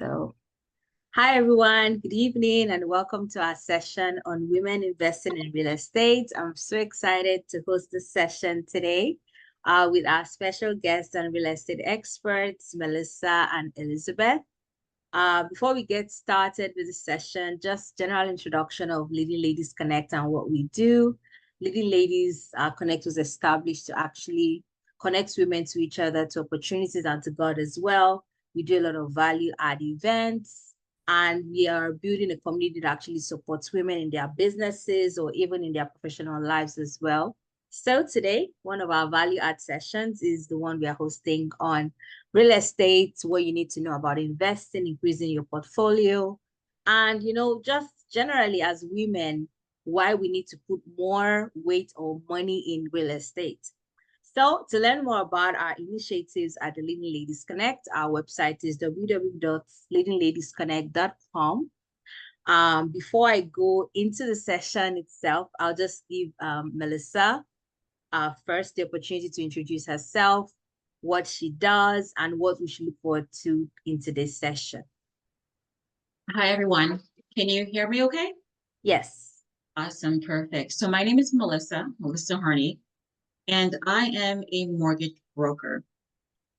So, hi everyone, good evening, and welcome to our session on women investing in real estate. I'm so excited to host this session today with our special guests and real estate experts, Melissa and Elizabeth. Before we get started with the session, just general introduction of Leading Ladies Connect and what we do. Leading Ladies Connect was established to actually connect women to each other, to opportunities, and to God as well. We do a lot of value add events, and we are building a community that actually supports women in their businesses or even in their professional lives as well. So today, one of our value add sessions is the one we are hosting on real estate, what you need to know about investing, increasing your portfolio, and just generally as women, why we need to put more weight or money in real estate. So to learn more about our initiatives at the Leading Ladies Connect, our website is www.leadingladiesconnect.com. Before I go into the session itself, I'll just give Melissa first the opportunity to introduce herself, what she does, and what we should look forward to in today's session. Hi, everyone. Can you hear me okay? Yes. Awesome. Perfect. So my name is Melissa Harney, and I am a mortgage broker.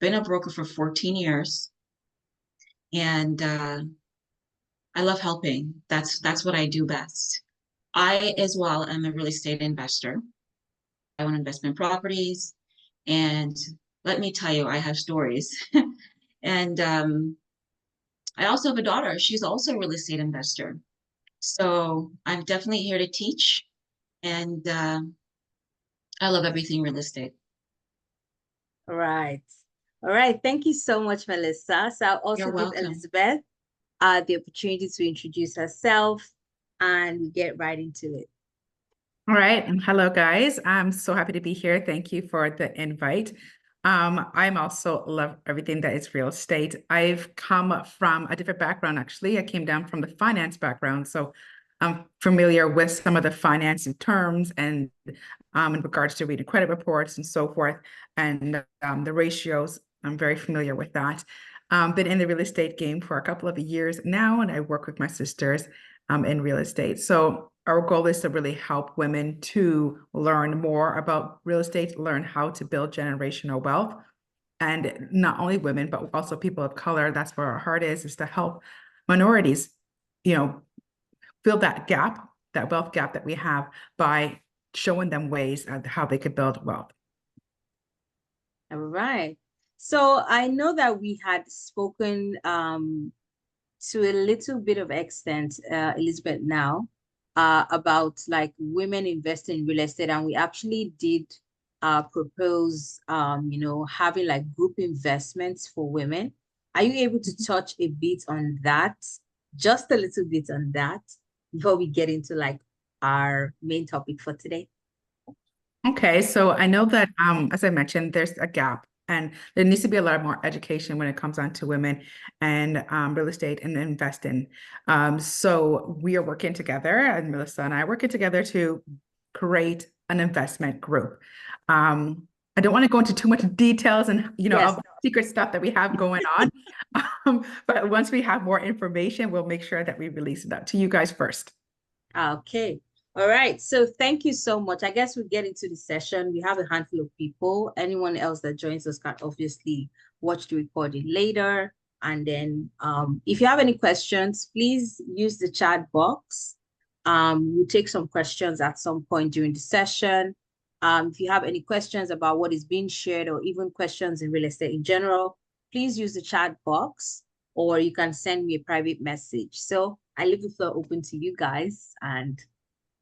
Been a broker for 14 years, and I love helping. That's what I do best. I, as well, am a real estate investor. I own investment properties, and let me tell you, I have stories. And I also have a daughter. She's also a real estate investor. So I'm definitely here to teach, and I love everything real estate. All right. All right. Thank you so much, Melissa. So I'll also You're give welcome. Elizabeth the opportunity to introduce herself, and we get right into it. All right. And hello, guys. I'm so happy to be here. Thank you for the invite. I'm also love everything that is real estate. I've come from a different background, actually. I came down from the finance background. So I'm familiar with some of the financing terms and in regards to reading credit reports and so forth, and the ratios. I'm very familiar with that. Been in the real estate game for a couple of years now, and I work with my sisters in real estate. So our goal is to really help women to learn more about real estate, learn how to build generational wealth. And not only women, but also people of color. That's where our heart is to help minorities, fill that gap, that wealth gap that we have by showing them ways of how they could build wealth. All right. So I know that we had spoken to a little bit of extent, Elizabeth, now about like women investing in real estate, and we actually did propose having like group investments for women. Are you able to touch a bit on that, just a little bit on that, before we get into like our main topic for today? Okay, so I know that as I mentioned, there's a gap, and there needs to be a lot more education when it comes on to women and real estate and investing. So we are working together, and Melissa and I are working together to create an investment group. I don't want to go into too much details and Yes. of the secret stuff that we have going on. But once we have more information, we'll make sure that we release that to you guys first. Okay. All right. So thank you so much. I guess we'll get into the session. We have a handful of people. Anyone else that joins us can obviously watch the recording later. And then if you have any questions, please use the chat box. We'll take some questions at some point during the session. If you have any questions about what is being shared or even questions in real estate in general, please use the chat box, or you can send me a private message. So I leave the floor open to you guys, and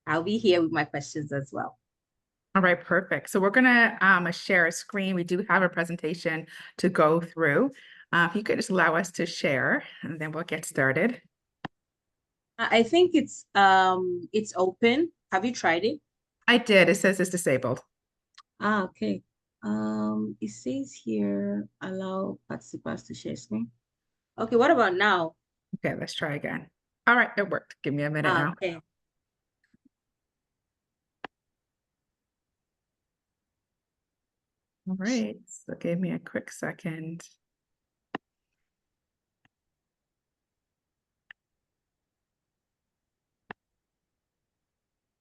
I'll be here with my questions as well. All right, perfect. So we're gonna share a screen. We do have a presentation to go through. If you could just allow us to share, and then we'll get started. I think it's open. Have you tried it? I did. It says it's disabled. Okay. It says here, allow participants to share screen. Okay, what about now? Okay, let's try again. All right, it worked. Give me a minute now. Okay. All right, so give me a quick second.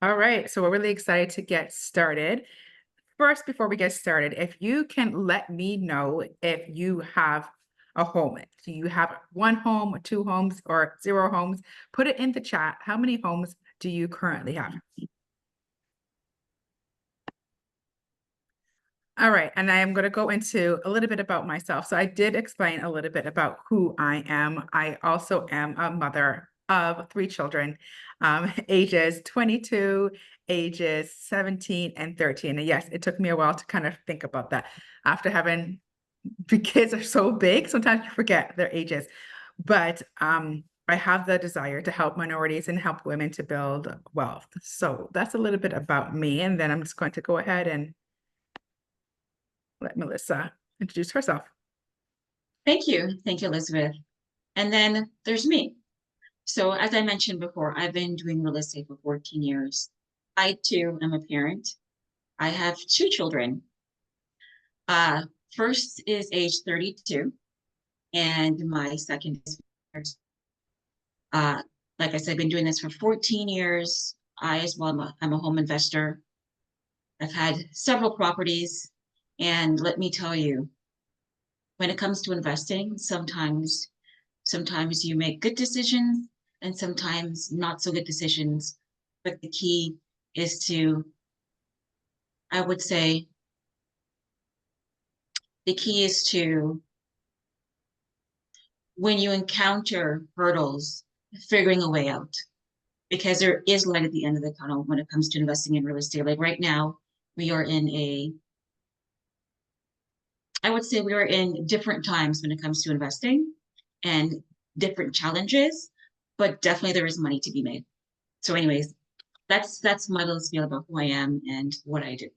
All right, so we're really excited to get started. First, before we get started, if you can let me know if you have a home. Do you have one home, two homes, or zero homes? Put it in the chat. How many homes do you currently have? All right, and I am going to go into a little bit about myself. So I did explain a little bit about who I am. I also am a mother of three children, ages 22, ages 17, and 13. And yes, it took me a while to kind of think about that. After having the kids are so big, sometimes you forget their ages. But I have the desire to help minorities and help women to build wealth. So that's a little bit about me. And then I'm just going to go ahead and let Melissa introduce herself. Thank you. Thank you, Elizabeth. And then there's me. So as I mentioned before, I've been doing real estate for 14 years. I too am a parent. I have two children. First is age 32, and my second is uh, like I said, I've been doing this for 14 years. I as well, I'm a home investor. I've had several properties, and let me tell you, when it comes to investing, sometimes you make good decisions and sometimes not so good decisions. But the key is to, I would say, the key is to, when you encounter hurdles, figuring a way out, because there is light at the end of the tunnel when it comes to investing in real estate. Like right now, we are in I would say we are in different times when it comes to investing and different challenges, but definitely there is money to be made. So anyways, that's my little spiel about who I am and what I do.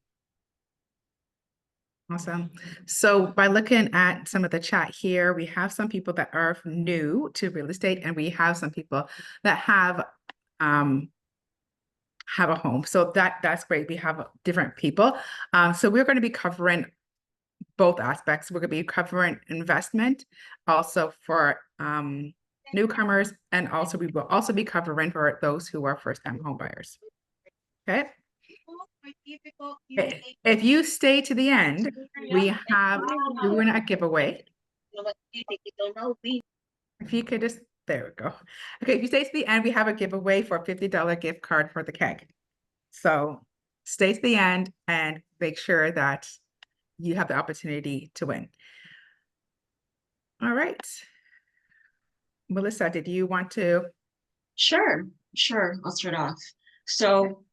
Awesome. So by looking at some of the chat here, we have some people that are new to real estate, and we have some people that have a home. So that's great. We have different people. So we're going to be covering both aspects. We're going to be covering investment, also for newcomers, and also we will also be covering for those who are first-time home buyers. Okay. If you stay to the end, we're doing a giveaway. If you could just, there we go. Okay, if you stay to the end, we have a giveaway for a $50 gift card for the keg. So stay to the end and make sure that you have the opportunity to win. All right. Melissa, did you want to? Sure. I'll start off. So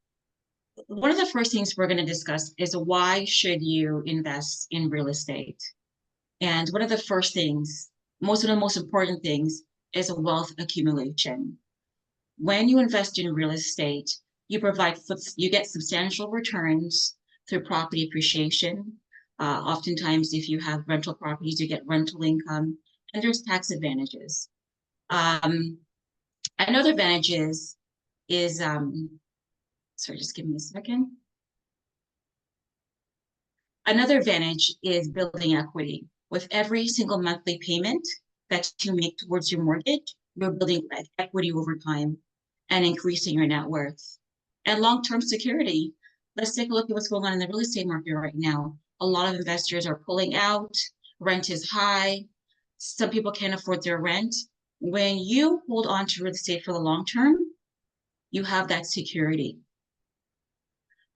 one of the first things we're going to discuss is why should you invest in real estate? And one of the first things, most of the most important things, is a wealth accumulation. When you invest in real estate, you get substantial returns through property appreciation. Oftentimes, if you have rental properties, you get rental income, and there's tax advantages. Another advantage is sorry, just give me a second. Another advantage is building equity. With every single monthly payment that you make towards your mortgage, you're building equity over time and increasing your net worth. And long-term security, let's take a look at what's going on in the real estate market right now. A lot of investors are pulling out, rent is high, some people can't afford their rent. When you hold on to real estate for the long term, you have that security.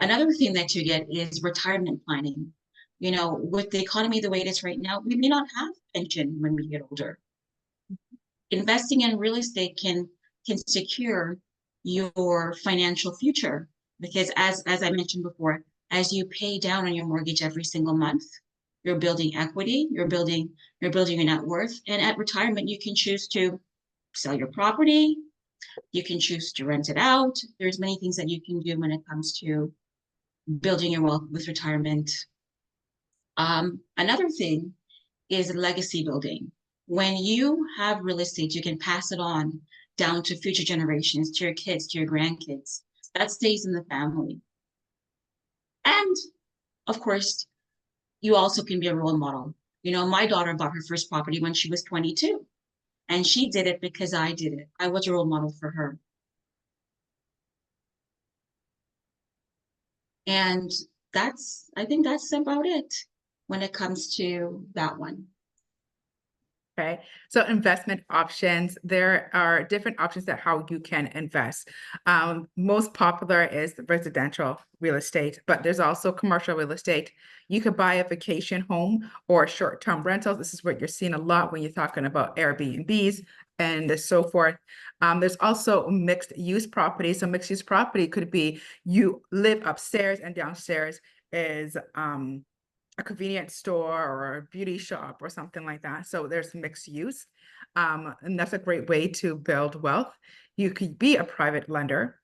Another thing that you get is retirement planning. You know, with the economy the way it is right now, we may not have pension when we get older. Investing in real estate can secure your financial future, because as I mentioned before, as you pay down on your mortgage every single month, you're building equity, you're building your net worth, and at retirement you can choose to sell your property, you can choose to rent it out. There's many things that you can do when it comes to building your wealth with retirement. Another thing is legacy building. When you have real estate, you can pass it on down to future generations, to your kids, to your grandkids. That stays in the family. And of course, you also can be a role model. You know, my daughter bought her first property when she was 22, and she did it because I did it. I was a role model for her. And I think that's about it when it comes to that one. Okay, so investment options, there are different options that how you can invest. Most popular is the residential real estate, but there's also commercial real estate. You could buy a vacation home or short-term rentals. This is what you're seeing a lot when you're talking about Airbnbs and so forth. There's also mixed use property. So mixed use property could be you live upstairs and downstairs is a convenience store or a beauty shop or something like that. So there's mixed use. And that's a great way to build wealth. You could be a private lender.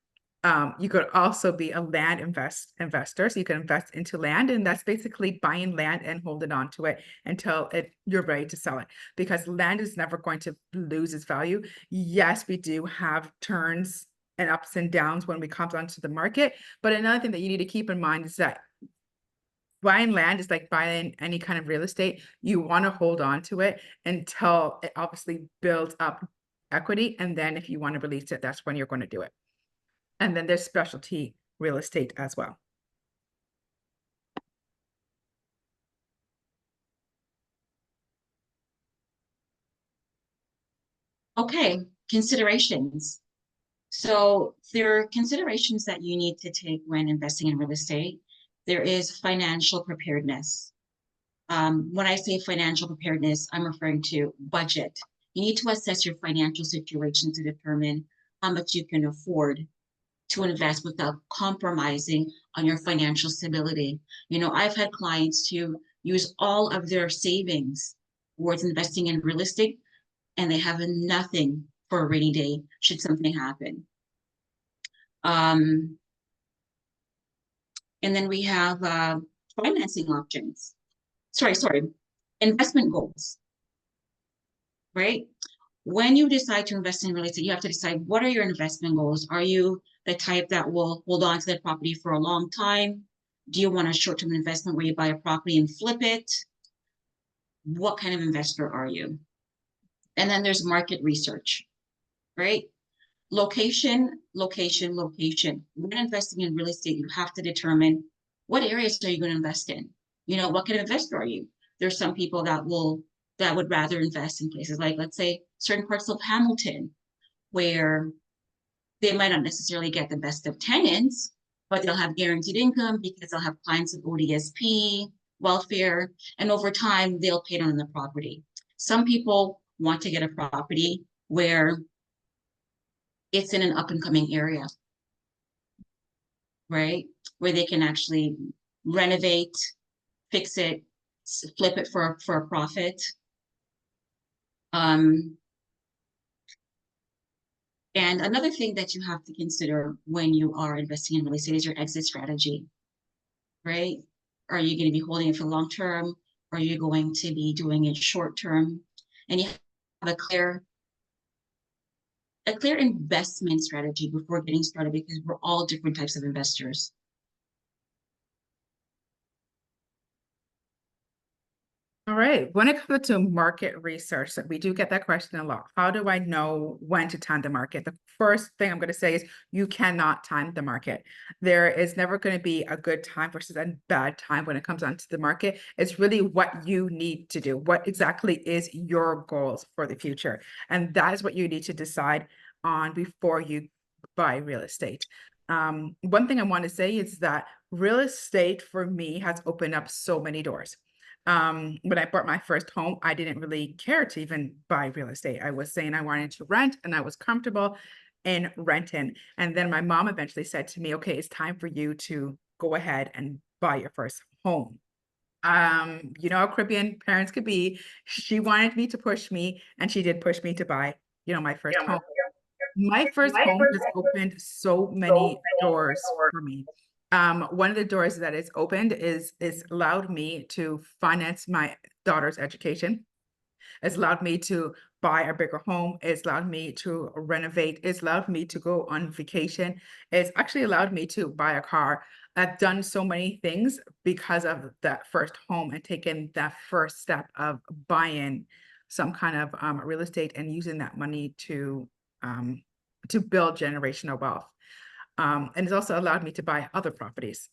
You could also be a land investor. So you can invest into land, and that's basically buying land and holding on to it until you're ready to sell it, because land is never going to lose its value. Yes, we do have turns and ups and downs when we come onto the market. But another thing that you need to keep in mind is that buying land is like buying any kind of real estate. You want to hold on to it until it obviously builds up equity. And then if you want to release it, that's when you're going to do it. And then there's specialty real estate as well. Okay, considerations. So there are considerations that you need to take when investing in real estate. There is financial preparedness. When I say financial preparedness, I'm referring to budget. You need to assess your financial situation to determine how much you can afford to invest without compromising on your financial stability. You know, I've had clients to use all of their savings towards investing in real estate, and they have nothing for a rainy day should something happen. And then we have financing options. Sorry, investment goals, right? When you decide to invest in real estate, you have to decide, what are your investment goals? Are you the type that will hold on to that property for a long time? Do you want a short-term investment where you buy a property and flip it? What kind of investor are you? And then there's market research, right? Location. When investing in real estate, you have to determine what areas are you going to invest in? You know, what kind of investor are you? There's some people that would rather invest in places like, let's say, certain parts of Hamilton, where they might not necessarily get the best of tenants, but they'll have guaranteed income because they'll have clients of ODSP, welfare, and over time they'll pay down the property. Some people want to get a property where it's in an up and coming area, right? Where they can actually renovate, fix it, flip it for a profit. And another thing that you have to consider when you are investing in real estate is your exit strategy, right? Are you going to be holding it for long term? Or are you going to be doing it short term? And you have a clear investment strategy before getting started, because we're all different types of investors. All right. When it comes to market research, we do get that question a lot. How do I know when to time the market? The first thing I'm going to say is you cannot time the market. There is never going to be a good time versus a bad time when it comes onto the market. It's really what you need to do. What exactly is your goals for the future? And that is what you need to decide on before you buy real estate. One thing I want to say is that real estate for me has opened up so many doors. When I bought my first home, I didn't really care to even buy real estate. I was saying I wanted to rent, and I was comfortable in renting. And then my mom eventually said to me, okay, it's time for you to go ahead and buy your first home. You know how Caribbean parents could be. She wanted me to push me, and she did push me to buy, my first home. My first home has opened so many doors for me. One of the doors that is opened is allowed me to finance my daughter's education. It's allowed me to buy a bigger home. It's allowed me to renovate. It's allowed me to go on vacation. It's actually allowed me to buy a car. I've done so many things because of that first home and taken that first step of buying some kind of real estate and using that money to build generational wealth. And it's also allowed me to buy other properties.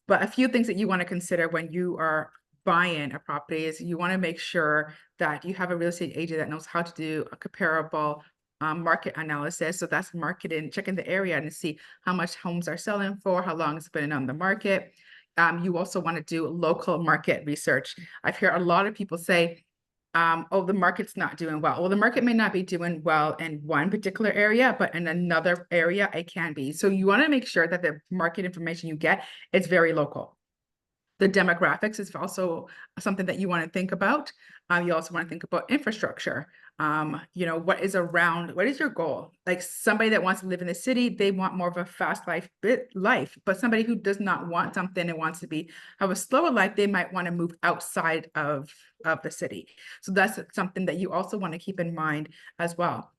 But a few things that you want to consider when you are buying a property is you want to make sure that you have a real estate agent that knows how to do a comparable market analysis. So that's marketing, checking the area and see how much homes are selling for, how long it's been on the market. You also want to do local market research. I've heard a lot of people say, oh, the market's not doing well. Well, the market may not be doing well in one particular area, but in another area, it can be. So you want to make sure that the market information you get is very local. The demographics is also something that you want to think about. You also want to think about infrastructure. You know, what is your goal? Like somebody that wants to live in the city, they want more of a fast life, but somebody who does not want something and wants to have a slower life, they might want to move outside of the city. So that's something that you also want to keep in mind as well.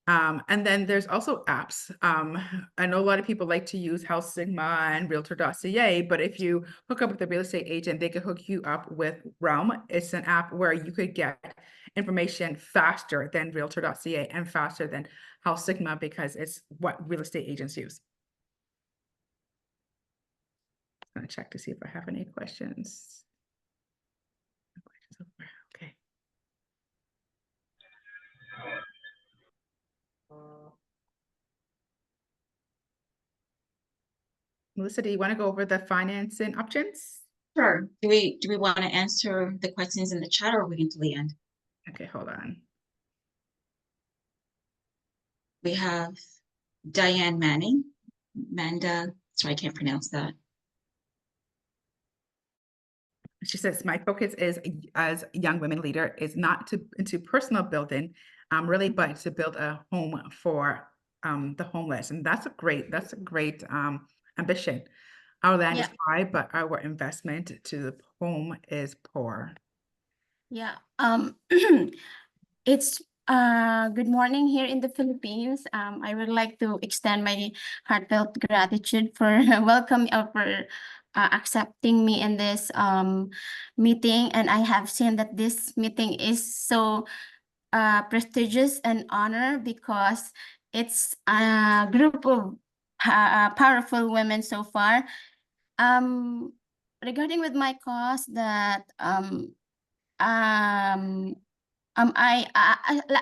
And then there's also apps. I know a lot of people like to use House Sigma and Realtor.ca, but if you hook up with a real estate agent, they could hook you up with Realm. It's an app where you could get information faster than Realtor.ca and faster than House Sigma because it's what real estate agents use. I'm gonna check to see if I have any questions. Okay. Melissa, do you want to go over the financing options? Sure. Do we want to answer the questions in the chat or wait until the end? Okay, hold on. We have Diane Manning, Manda. Sorry, I can't pronounce that. She says, my focus is as a young women leader is not into personal building, really, but to build a home for the homeless. And that's a great ambition. Our land is high, but our investment to the home is poor. Yeah. It's good morning here in the Philippines. I would like to extend my heartfelt gratitude for for accepting me in this meeting. And I have seen that this meeting is so prestigious and honor because it's a group of powerful women so far. Regarding with my cause that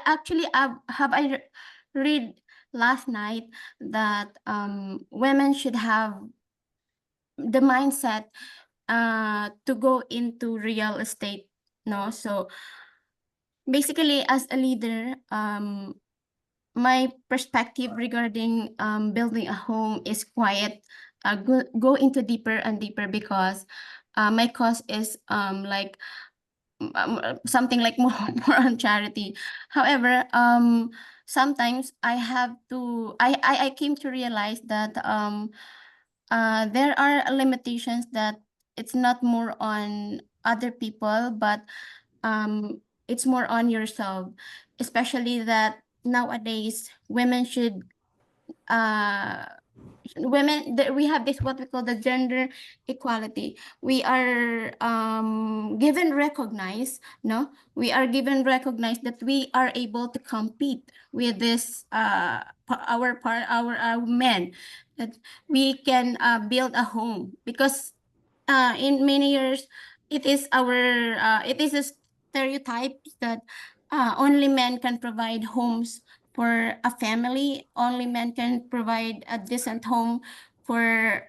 actually I read last night that women should have the mindset to go into real estate, no? So basically as a leader, my perspective regarding building a home is quite go into deeper and deeper because my cause is like something like more on charity. However, sometimes I have to I came to realize that there are limitations that it's not more on other people, but it's more on yourself, especially that nowadays women should we have this what we call the gender equality. We are given recognized, no, we are given recognized that we are able to compete with this our men, that we can build a home because in many years it is a stereotype that only men can provide homes for a family. Only men can provide a decent home for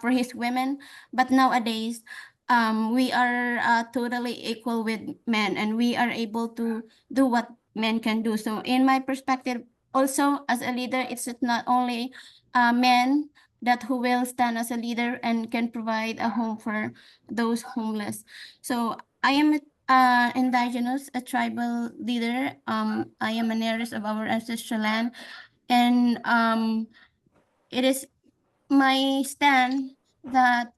for his women. But nowadays, we are totally equal with men, and we are able to do what men can do. So, in my perspective, also as a leader, it's not only men that who will stand as a leader and can provide a home for those homeless. So I am indigenous, a tribal leader. I am an heiress of our ancestral land, and it is my stand that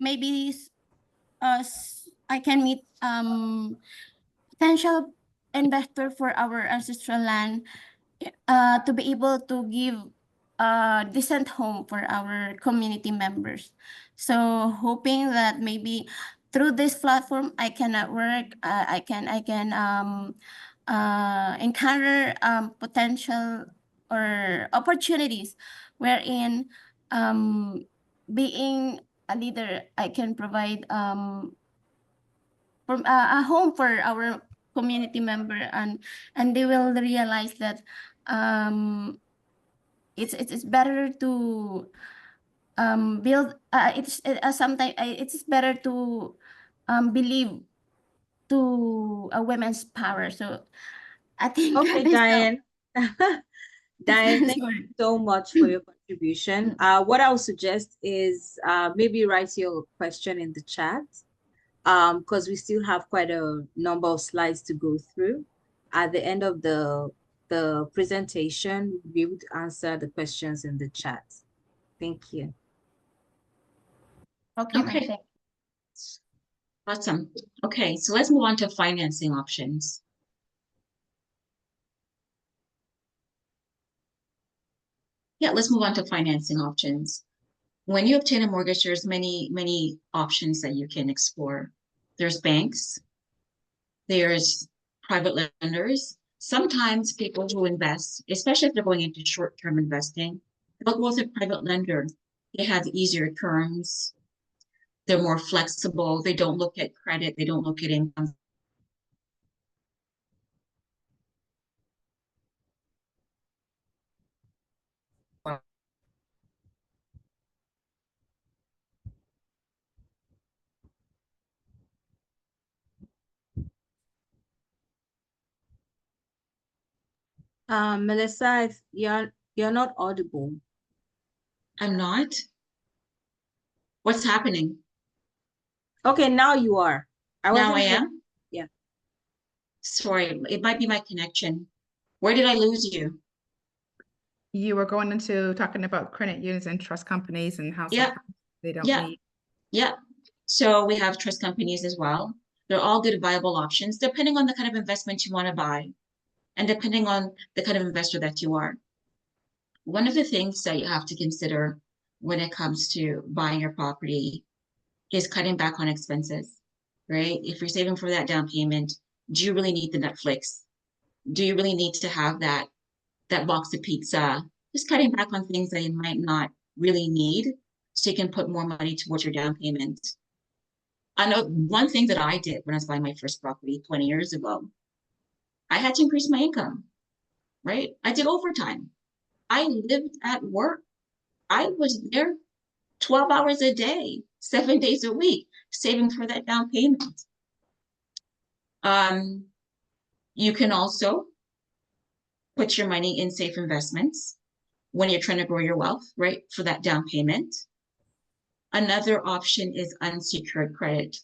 maybe I can meet potential investor for our ancestral land to be able to give a decent home for our community members. So hoping that maybe through this platform I can network, I can encounter potential or opportunities wherein being a leader, I can provide from a home for our community member, and they will realize that it's better to build it's sometimes it's better to believe to a women's power. So I think Okay, that is Diane. Diane, thank sorry. you so much for your contribution. What I would suggest is maybe write your question in the chat, because we still have quite a number of slides to go through. At the end of the presentation, we'll be able to answer the questions in the chat. Thank you. Okay, ma'am. Okay. Awesome. Okay, so let's move on to financing options. Yeah, let's move on to financing options. When you obtain a mortgage, there's many options that you can explore. There's banks, there's private lenders. Sometimes people who invest, especially if they're going into short-term investing, they'll go with a private lender. They have easier terms. They're more flexible. They don't look at credit. They don't look at income. Melissa, if you're not audible. I'm not. What's happening? Okay, now you are. Now I wasn't hearing- am? Yeah. Sorry, it might be my connection. Where did I lose you? You were going into talking about credit unions and trust companies and how Yeah. sometimes they don't Yeah. meet. Yeah. So we have trust companies as well. They're all good, viable options, depending on the kind of investment you want to buy and depending on the kind of investor that you are. One of the things that you have to consider when it comes to buying your property is cutting back on expenses, right? If you're saving for that down payment, do you really need the Netflix? Do you really need to have that box of pizza? Just cutting back on things that you might not really need so you can put more money towards your down payment. I know one thing that I did when I was buying my first property 20 years ago, I had to increase my income, right? I did overtime. I lived at work. I was there 12 hours a day, 7 days a week, saving for that down payment. You can also put your money in safe investments when you're trying to grow your wealth, right? For that down payment. Another option is unsecured credit.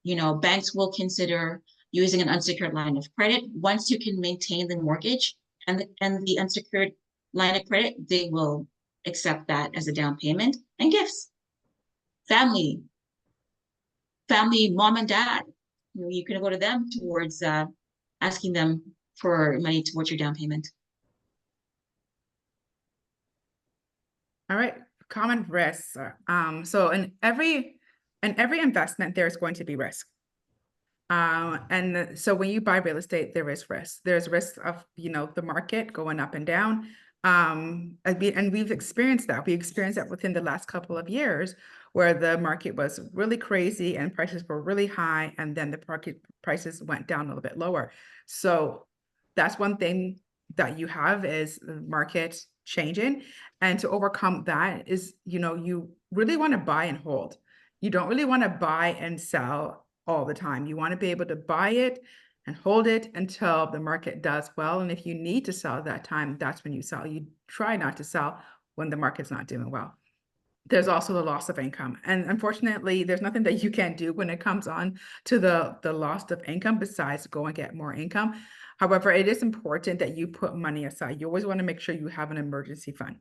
You know, banks will consider using an unsecured line of credit. Once you can maintain the mortgage and the unsecured line of credit, they will accept that as a down payment. And gifts. Family, mom and dad, you can go to them towards asking them for money towards your down payment. All right, common risks. So in every investment, there's going to be risk. And so when you buy real estate, there is risk. There's risk of, the market going up and down. And we've experienced that. We experienced that within the last couple of years where the market was really crazy and prices were really high, and then the market prices went down a little bit lower. So that's one thing that you have is the market changing. And to overcome that is, you really want to buy and hold. You don't really want to buy and sell all the time. You want to be able to buy it and hold it until the market does well. And if you need to sell at that time, that's when you sell. You try not to sell when the market's not doing well. There's also the loss of income. And unfortunately, there's nothing that you can do when it comes on to the loss of income besides go and get more income. However, it is important that you put money aside. You always want to make sure you have an emergency fund.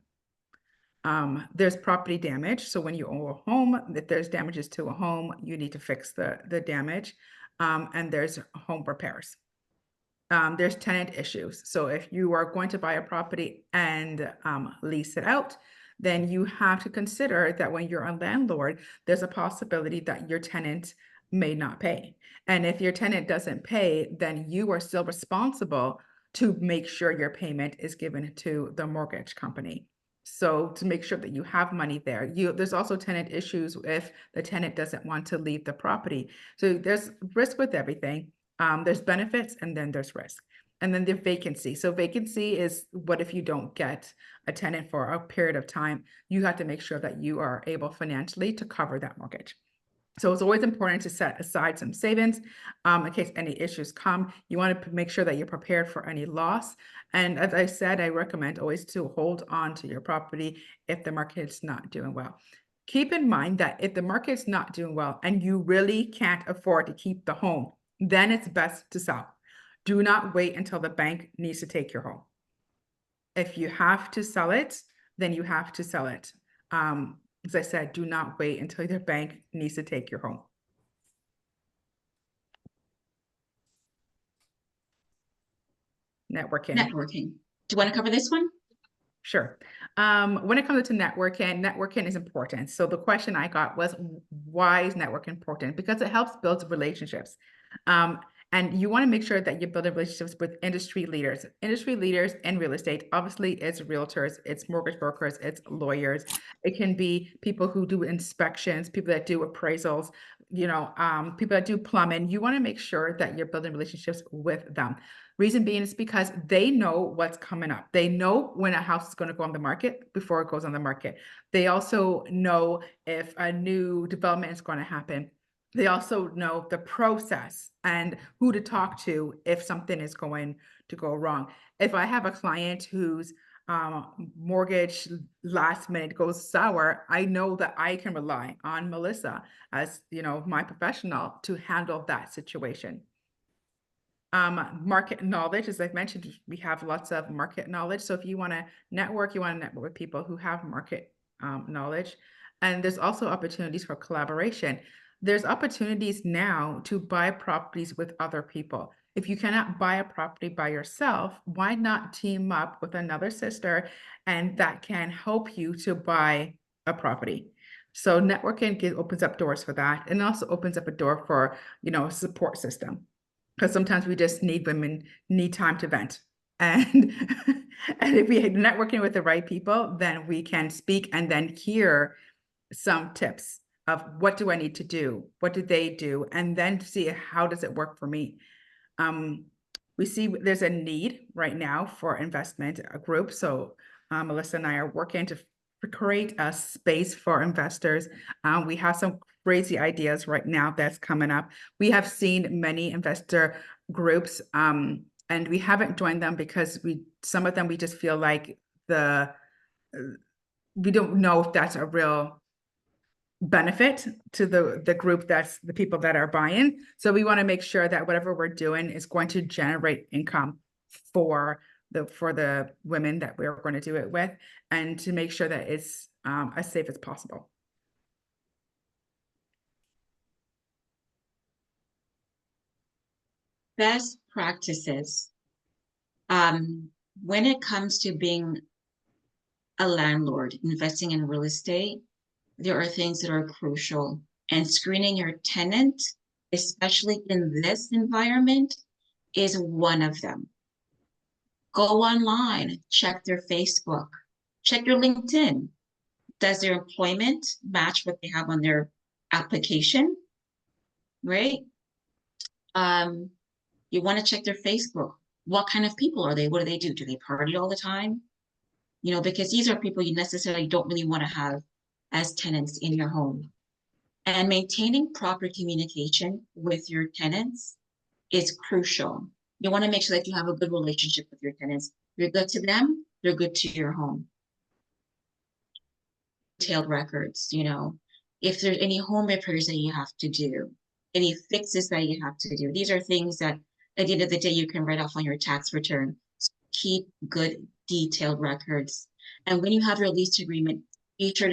There's property damage. So when you own a home, if there's damages to a home, you need to fix the damage. And there's home repairs. There's tenant issues. So if you are going to buy a property and lease it out, then you have to consider that when you're a landlord, there's a possibility that your tenant may not pay. And if your tenant doesn't pay, then you are still responsible to make sure your payment is given to the mortgage company. So to make sure that you have money there, there's also tenant issues if the tenant doesn't want to leave the property. So there's risk with everything. There's benefits and then there's risk. And then the vacancy. So vacancy is what if you don't get a tenant for a period of time, you have to make sure that you are able financially to cover that mortgage. So it's always important to set aside some savings in case any issues come. You want to make sure that you're prepared for any loss. And as I said, I recommend always to hold on to your property if the market is not doing well. Keep in mind that if the market's not doing well and you really can't afford to keep the home, then it's best to sell. Do not wait until the bank needs to take your home. If you have to sell it, then you have to sell it. As I said, do not wait until your bank needs to take your home. Networking. Networking. Do you want to cover this one? Sure. When it comes to networking is important. So the question I got was, why is networking important? Because it helps build relationships. And you want to make sure that you're building relationships with industry leaders. Industry leaders in real estate, obviously it's realtors, it's mortgage brokers, it's lawyers. It can be people who do inspections, people that do appraisals, people that do plumbing. You want to make sure that you're building relationships with them. Reason being is because they know what's coming up. They know when a house is going to go on the market before it goes on the market. They also know if a new development is going to happen. They also know the process and who to talk to if something is going to go wrong. If I have a client whose mortgage last minute goes sour, I know that I can rely on Melissa as my professional to handle that situation. Market knowledge, as I've mentioned, we have lots of market knowledge. So if you want to network, with people who have market knowledge. And there's also opportunities for collaboration. There's opportunities now to buy properties with other people. If you cannot buy a property by yourself, why not team up with another sister and that can help you to buy a property? So networking opens up doors for that, and also opens up a door for, a support system. Because sometimes women need time to vent. And if we are networking with the right people, then we can speak and then hear some tips of what do I need to do? What do they do? And then see how does it work for me? We see there's a need right now for investment group. So Melissa and I are working to create a space for investors. We have some crazy ideas right now that's coming up. We have seen many investor groups and we haven't joined them because some of them we just feel like we don't know if that's a real benefit to the group, that's the people that are buying. So we want to make sure that whatever we're doing is going to generate income for the women that we're going to do it with, and to make sure that it's as safe as possible. Best practices. When it comes to being a landlord, investing in real estate, there are things that are crucial, and screening your tenant, especially in this environment, is one of them. Go online, check their Facebook, check your LinkedIn. Does their employment match what they have on their application, right? You want to check their Facebook. What kind of people are they? What do they do? Do they party all the time? Because these are people you necessarily don't really want to have as tenants in your home. And maintaining proper communication with your tenants is crucial. You want to make sure that you have a good relationship with your tenants. You're good to them, they're good to your home. Detailed records, if there's any home repairs that you have to do, any fixes that you have to do. These are things that at the end of the day, you can write off on your tax return. So keep good detailed records. And when you have your lease agreement, be sure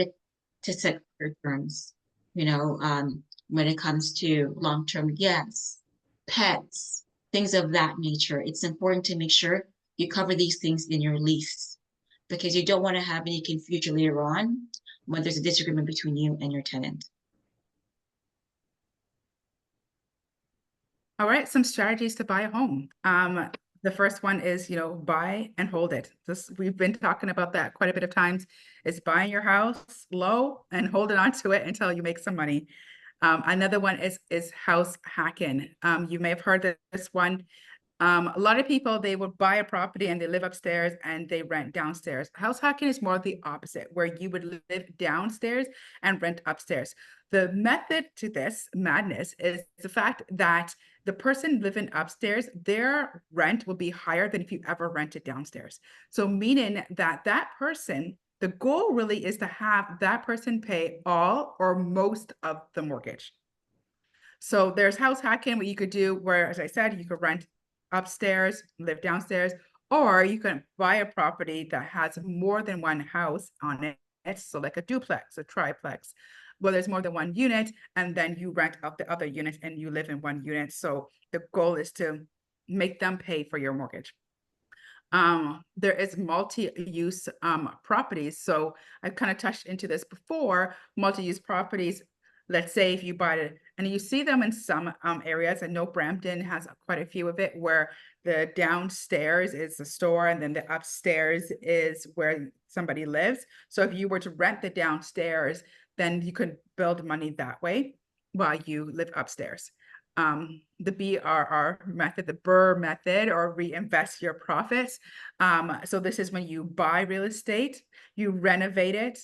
to set your terms, when it comes to long-term guests, pets, things of that nature. It's important to make sure you cover these things in your lease, because you don't want to have any confusion later on when there's a disagreement between you and your tenant. All right, some strategies to buy a home. The first one is, buy and hold it. We've been talking about that quite a bit of times. It's buying your house low and holding on to it until you make some money. Another one is house hacking. You may have heard this one. A lot of people, they would buy a property and they live upstairs and they rent downstairs. House hacking is more the opposite, where you would live downstairs and rent upstairs. The method to this madness is the fact that the person living upstairs, their rent will be higher than if you ever rented downstairs. So meaning that person, the goal really is to have that person pay all or most of the mortgage. So there's house hacking, what you could do where, as I said, you could rent upstairs, live downstairs, or you can buy a property that has more than one house on it. So like a duplex, a triplex, well, there's more than one unit, and then you rent out the other unit and you live in one unit. So the goal is to make them pay for your mortgage. There is multi-use properties. So I've kind of touched into this before. Multi-use properties, let's say if you buy it, and you see them in some areas. I know Brampton has quite a few of it, where the downstairs is the store and then the upstairs is where somebody lives. So if you were to rent the downstairs, then you could build money that way while you live upstairs. The BRR method, the BRRR method, or reinvest your profits. So this is when you buy real estate, you renovate it,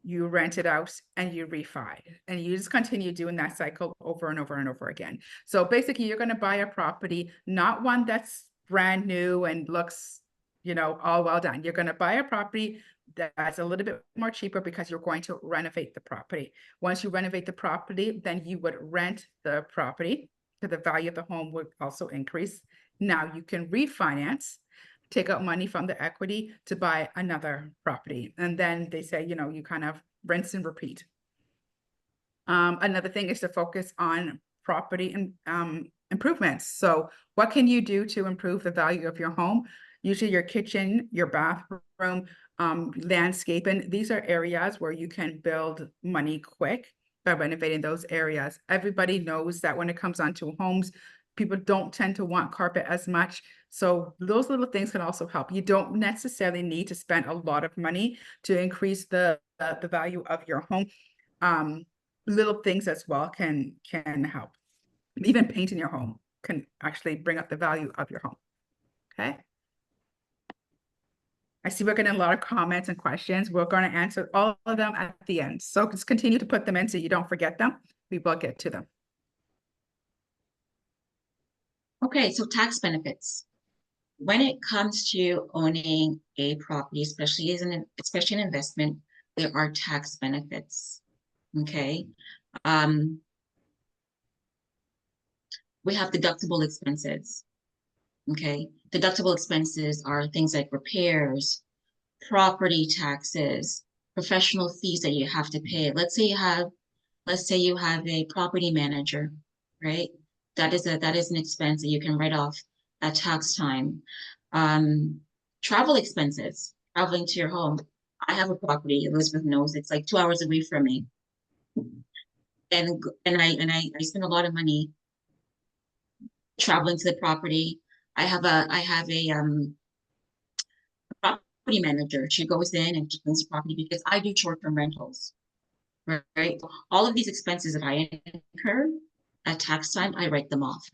you rent it out, and you refi, and you just continue doing that cycle over and over and over again. So basically, you're going to buy a property, not one that's brand new and looks, all well done. You're going to buy a property that's a little bit more cheaper because you're going to renovate the property. Once you renovate the property, then you would rent the property, so the value of the home would also increase. Now you can refinance, take out money from the equity to buy another property. And then they say, you kind of rinse and repeat. Another thing is to focus on property and improvements. So what can you do to improve the value of your home? Usually your kitchen, your bathroom, landscaping. These are areas where you can build money quick by renovating those areas. Everybody knows that when it comes onto homes, people don't tend to want carpet as much. So those little things can also help. You don't necessarily need to spend a lot of money to increase the value of your home. Little things as well can help. Even painting your home can actually bring up the value of your home. Okay. I see we're getting a lot of comments and questions. We're going to answer all of them at the end. So just continue to put them in so you don't forget them. We will get to them. Okay, so tax benefits. When it comes to owning a property, especially an investment, there are tax benefits. Okay. We have deductible expenses. Okay. Deductible expenses are things like repairs, property taxes, professional fees that you have to pay. Let's say you have a property manager, right? That is an expense that you can write off at tax time. Travel expenses, traveling to your home. I have a property, Elizabeth knows, it's like 2 hours away from me. And I spend a lot of money traveling to the property. I have a property manager. She goes in and she cleans the property because I do short-term rentals, right? All of these expenses that I incur at tax time, I write them off.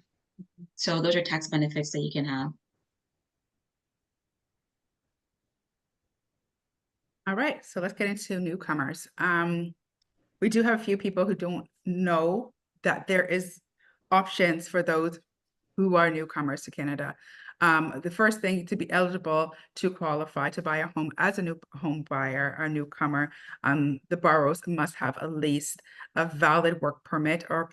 So those are tax benefits that you can have. All right, so let's get into newcomers. We do have a few people who don't know that there is options for those who are newcomers to Canada. The first thing, to be eligible to qualify to buy a home as a new home buyer or newcomer, the borrowers must have at least a valid work permit or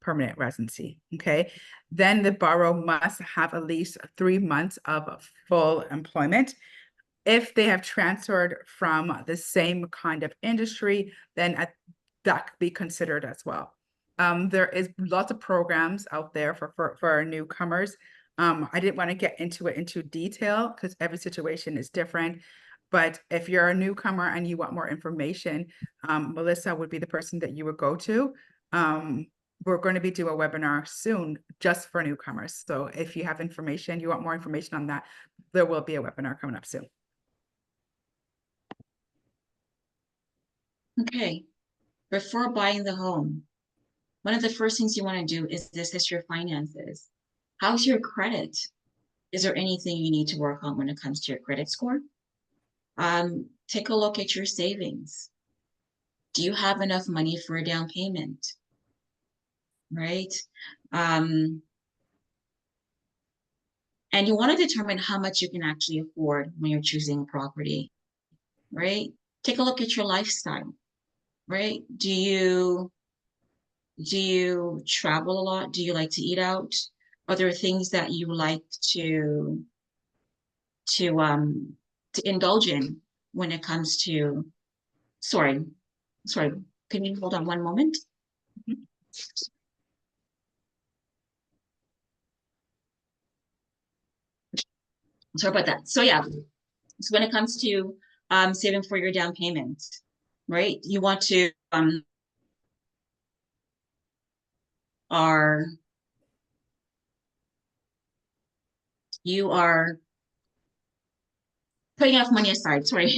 permanent residency. Okay, then the borrower must have at least 3 months of full employment. If they have transferred from the same kind of industry, then that could be considered as well. There is lots of programs out there for newcomers. I didn't want to get into it into detail because every situation is different. But if you're a newcomer and you want more information, Melissa would be the person that you would go to. we're going to be doing a webinar soon just for newcomers. So if you have information, you want more information on that, there will be a webinar coming up soon. Okay, before buying the home, one of the first things you want to do is assess your finances. How's your credit? Is there anything you need to work on when it comes to your credit score? Take a look at your savings. Do you have enough money for a down payment? Right? And you want to determine how much you can actually afford when you're choosing a property, right? Take a look at your lifestyle, right? Do you travel a lot? Do you like to eat out? Are there things that you like to indulge in when it comes to, sorry, can you hold on one moment? Mhm. Sorry about that. So yeah, so when it comes to saving for your down payment, right? You want to you are putting enough money aside. Sorry,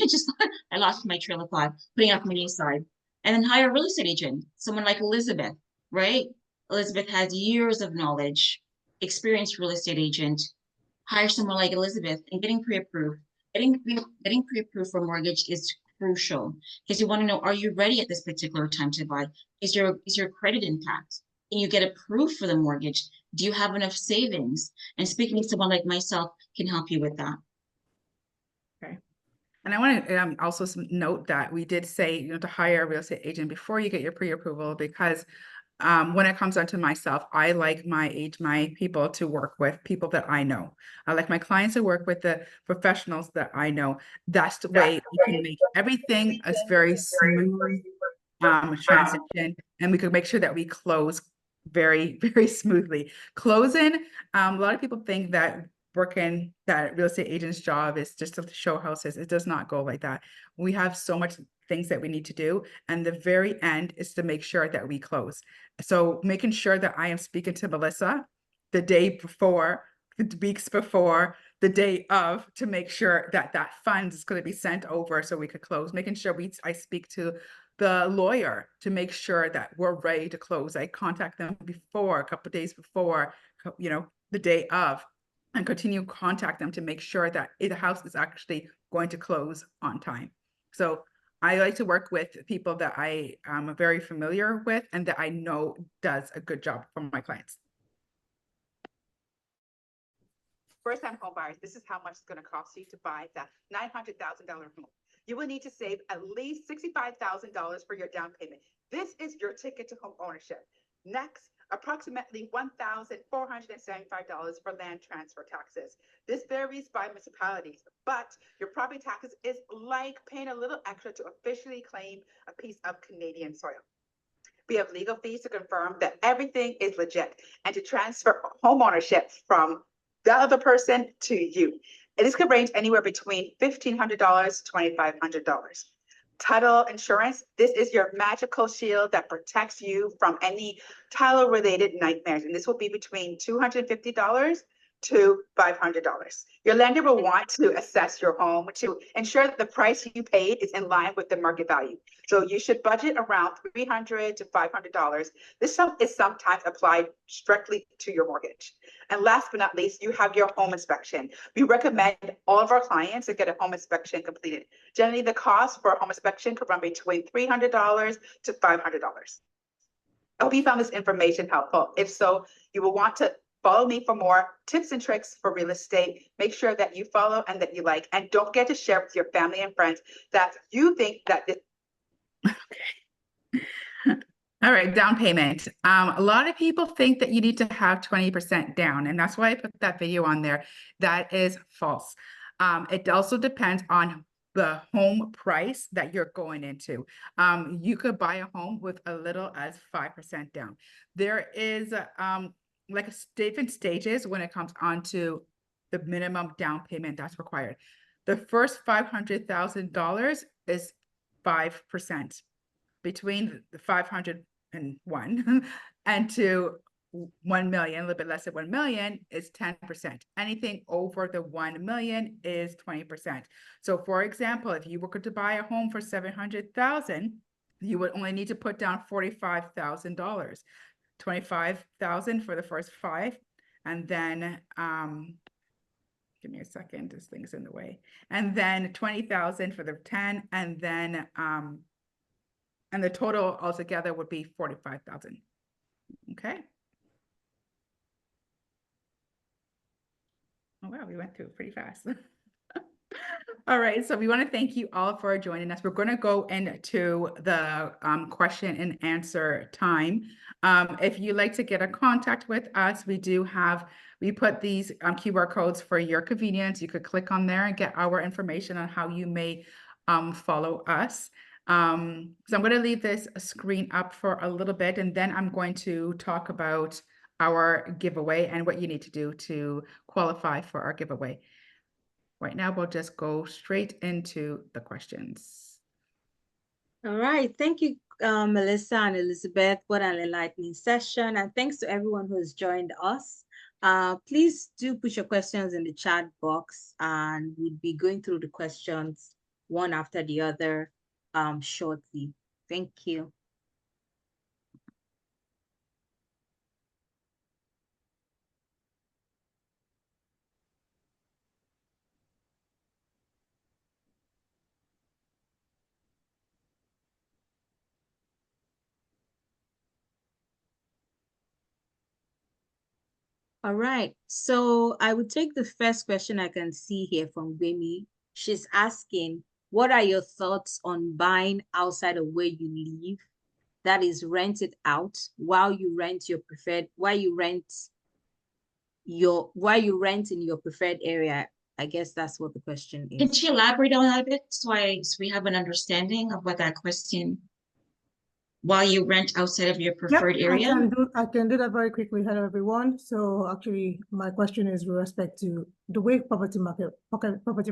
I lost my trail of thought. Putting enough money aside, and then hire a real estate agent, someone like Elizabeth, right? Elizabeth has years of knowledge, experienced real estate agent. Hire someone like Elizabeth, and getting pre-approved. Getting pre-approved for mortgage is crucial because you want to know, are you ready at this particular time to buy? Is your credit intact? Can you get approved for the mortgage? Do you have enough savings? And speaking to someone like myself can help you with that. Okay. And I want to also note that we did say, you know, to hire a real estate agent before you get your pre-approval, because when it comes down to myself, I like my people to work with people that I know. I like my clients to work with the professionals that I know. That's the way we can make everything a very smooth transition, and we could make sure that we close very, very smoothly. Closing, a lot of people think that real estate agent's job is just to show houses. It does not go like that. We have so much things that we need to do, and the very end is to make sure that we close. So making sure that I am speaking to Melissa the day before, the weeks before, the day of, to make sure that that fund is going to be sent over so we could close. Making sure I speak to the lawyer to make sure that we're ready to close. I contact them before, a couple of days before, you know, the day of, and continue contact them to make sure that the house is actually going to close on time. So I like to work with people that I am very familiar with and that I know does a good job for my clients. First-time home buyers, this is how much it's going to cost you to buy that $900,000 home. You will need to save at least $65,000 for your down payment. This is your ticket to home ownership. Next, approximately $1,475 for land transfer taxes. This varies by municipalities, but your property taxes is like paying a little extra to officially claim a piece of Canadian soil. We have legal fees to confirm that everything is legit and to transfer home ownership from the other person to you. And this could range anywhere between $1,500 to $2,500. Title insurance, this is your magical shield that protects you from any title-related nightmares. And this will be between $250 to $500. Your lender will want to assess your home to ensure that the price you paid is in line with the market value. So you should budget around $300 to $500. This sum is sometimes applied strictly to your mortgage. And last but not least, you have your home inspection. We recommend all of our clients to get a home inspection completed. Generally, the cost for a home inspection could run between $300 to $500. I hope you found this information helpful. If so, you will want to follow me for more tips and tricks for real estate. Make sure that you follow and that you like, and don't forget to share with your family and friends that you think that this. Okay. All right, down payment. A lot of people think that you need to have 20% down, and that's why I put that video on there. That is false. It also depends on the home price that you're going into. You could buy a home with a little as 5% down. There is like different stages when it comes on to the minimum down payment that's required. The first $500,000 is 5%. Between the 501 and to 1 million, a little bit less than 1 million is 10%. Anything over the 1 million is 20%. So for example, if you were to buy a home for 700,000, you would only need to put down $45,000, 25,000 for the first 5. And then, give me a second, this thing's in the way. And then 20,000 for the 10, and then, and the total altogether would be 45,000. Okay. Oh, wow, we went through it pretty fast. All right, so we want to thank you all for joining us. We're going to go into the question and answer time. If you'd like to get in contact with us, we put these QR codes for your convenience. You could click on there and get our information on how you may follow us. So I'm going to leave this screen up for a little bit, and then I'm going to talk about our giveaway and what you need to do to qualify for our giveaway. Right now, we'll just go straight into the questions. All right. Thank you, Melissa and Elizabeth. What an enlightening session. And thanks to everyone who has joined us. Please do put your questions in the chat box, and we'll be going through the questions one after the other shortly. Thank you. All right, so I would take the first question I can see here from Wemi. She's asking, what are your thoughts on buying outside of where you live, that is rented out, while you rent in your preferred area? I guess that's what the question is. Can she elaborate on that a bit so we have an understanding of what that question, while you rent outside of your preferred area? I can do that very quickly. Hello, everyone. So actually, my question is with respect to the way property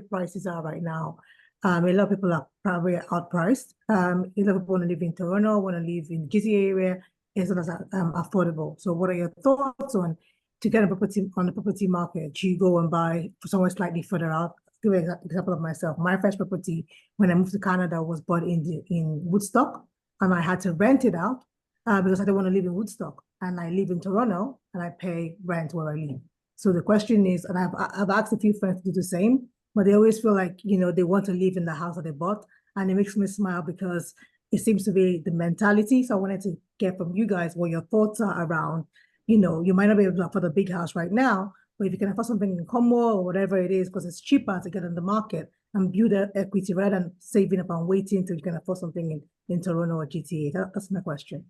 prices are right now. A lot of people are probably outpriced. A lot of people want to live in Toronto, want to live in GTA area, as well as affordable. So what are your thoughts on to get a property on the property market? Do you go and buy for somewhere slightly further out? Give an example of myself. My first property when I moved to Canada was bought in Woodstock, and I had to rent it out because I didn't want to live in Woodstock, and I live in Toronto, and I pay rent where I live. So the question is, and I've asked a few friends to do the same, but they always feel like, they want to live in the house that they bought, and it makes me smile because it seems to be the mentality. So I wanted to get from you guys what your thoughts are around, you might not be able to afford a big house right now, but if you can afford something in Commonwealth or whatever it is, because it's cheaper to get in the market and build that equity rather than saving up and waiting until you can afford something in Toronto or GTA. That's my question.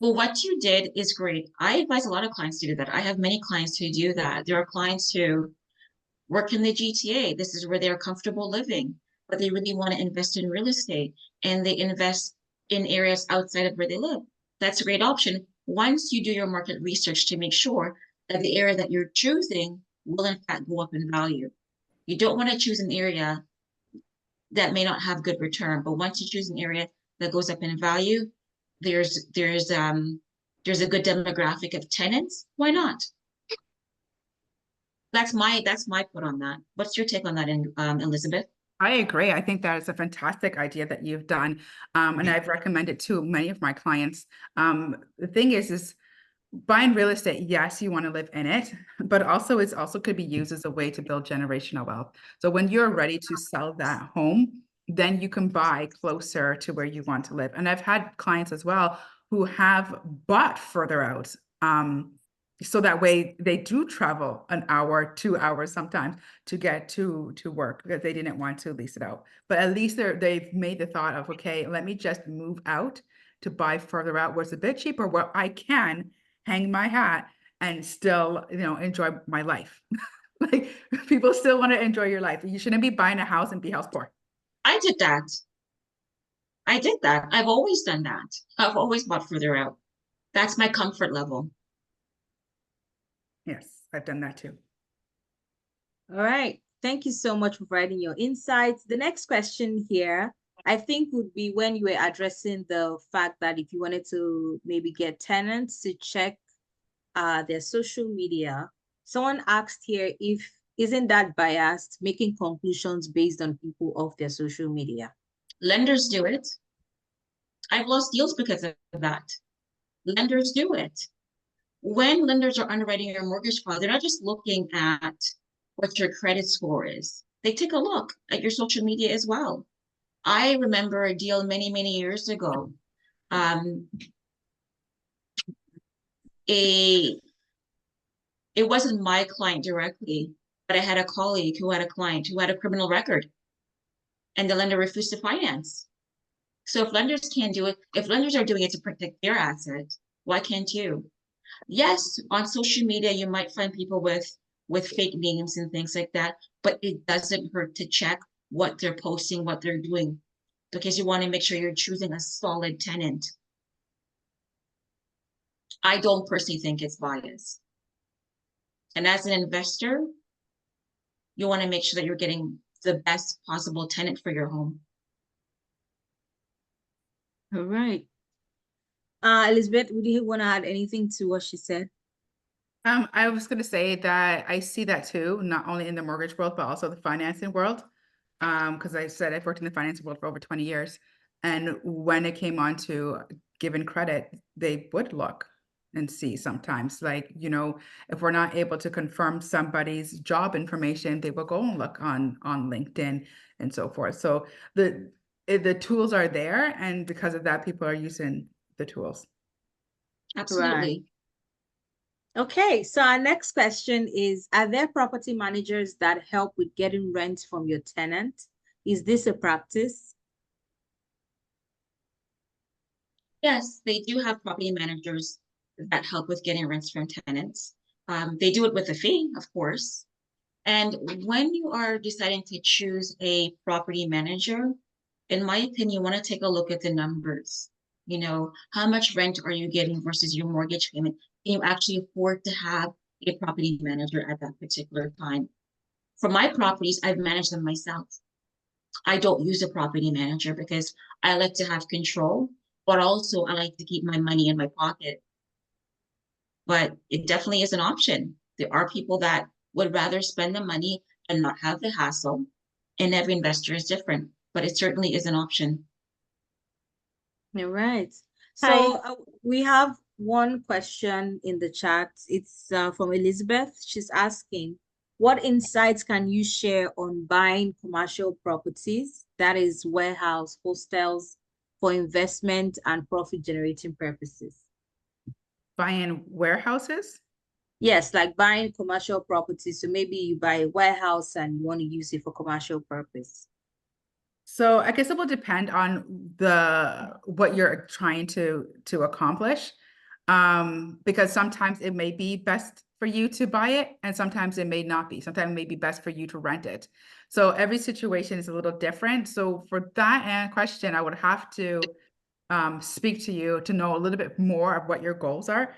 Well, what you did is great. I advise a lot of clients to do that. I have many clients who do that. There are clients who work in the GTA. This is where they're comfortable living, but they really want to invest in real estate, and they invest in areas outside of where they live. That's a great option once you do your market research to make sure that the area that you're choosing will in fact go up in value. You don't want to choose an area that may not have good return, but once you choose an area that goes up in value, there's a good demographic of tenants. Why not? That's my put on that. What's your take on that, Elizabeth? I agree. I think that is a fantastic idea that you've done. And I've recommended to many of my clients. The thing is buying real estate, yes, you want to live in it, but also it's also could be used as a way to build generational wealth. So when you're ready to sell that home, then you can buy closer to where you want to live. And I've had clients as well who have bought further out. So that way they do travel an hour, 2 hours sometimes to get to work because they didn't want to lease it out. But at least they've made the thought of, okay, let me just move out to buy further out where it's a bit cheaper, where I can hang my hat and still, enjoy my life. Like people still want to enjoy your life. You shouldn't be buying a house and be house poor. I did that. I've always done that. I've always bought further out. That's my comfort level. Yes, I've done that too. All right. Thank you so much for providing your insights. The next question here I think would be when you were addressing the fact that if you wanted to maybe get tenants to check their social media. Someone asked here if isn't that biased, making conclusions based on people off their social media? Lenders do it. I've lost deals because of that. Lenders do it. When lenders are underwriting your mortgage file, they're not just looking at what your credit score is. They take a look at your social media as well. I remember a deal many, many years ago. It wasn't my client directly, but I had a colleague who had a client who had a criminal record, and the lender refused to finance. So if lenders can't do it, if lenders are doing it to protect their asset, why can't you? Yes, on social media, you might find people with fake names and things like that, but it doesn't hurt to check what they're posting, what they're doing, because you want to make sure you're choosing a solid tenant. I don't personally think it's biased. And as an investor, you want to make sure that you're getting the best possible tenant for your home. All right. Elizabeth, would you want to add anything to what she said? I was going to say that I see that too, not only in the mortgage world, but also the financing world. Because I said I've worked in the financing world for over 20 years. And when it came on to giving credit, they would look and see sometimes, like, you know, if we're not able to confirm somebody's job information, they will go and look on LinkedIn and so forth. So the tools are there, and because of that, people are using the tools. Absolutely. Okay, so our next question is, are there property managers that help with getting rent from your tenant? Is this a practice? Yes, they do have property managers that help with getting rents from tenants. They do it with a fee, of course. And when you are deciding to choose a property manager, in my opinion, you want to take a look at the numbers. You know, how much rent are you getting versus your mortgage payment? Can you actually afford to have a property manager at that particular time? For my properties, I've managed them myself. I don't use a property manager because I like to have control, but also I like to keep my money in my pocket. But it definitely is an option. There are people that would rather spend the money and not have the hassle, and every investor is different, but it certainly is an option. All right. Hi. So we have one question in the chat. It's from Elizabeth. She's asking, what insights can you share on buying commercial properties, that is warehouse, hostels, for investment and profit generating purposes? Buying warehouses? Yes, like buying commercial properties. So maybe you buy a warehouse and you want to use it for commercial purpose. So I guess it will depend on what you're trying to accomplish. Because sometimes it may be best for you to buy it, and sometimes it may not be. Sometimes it may be best for you to rent it. So every situation is a little different. So for that question, I would have to speak to you to know a little bit more of what your goals are,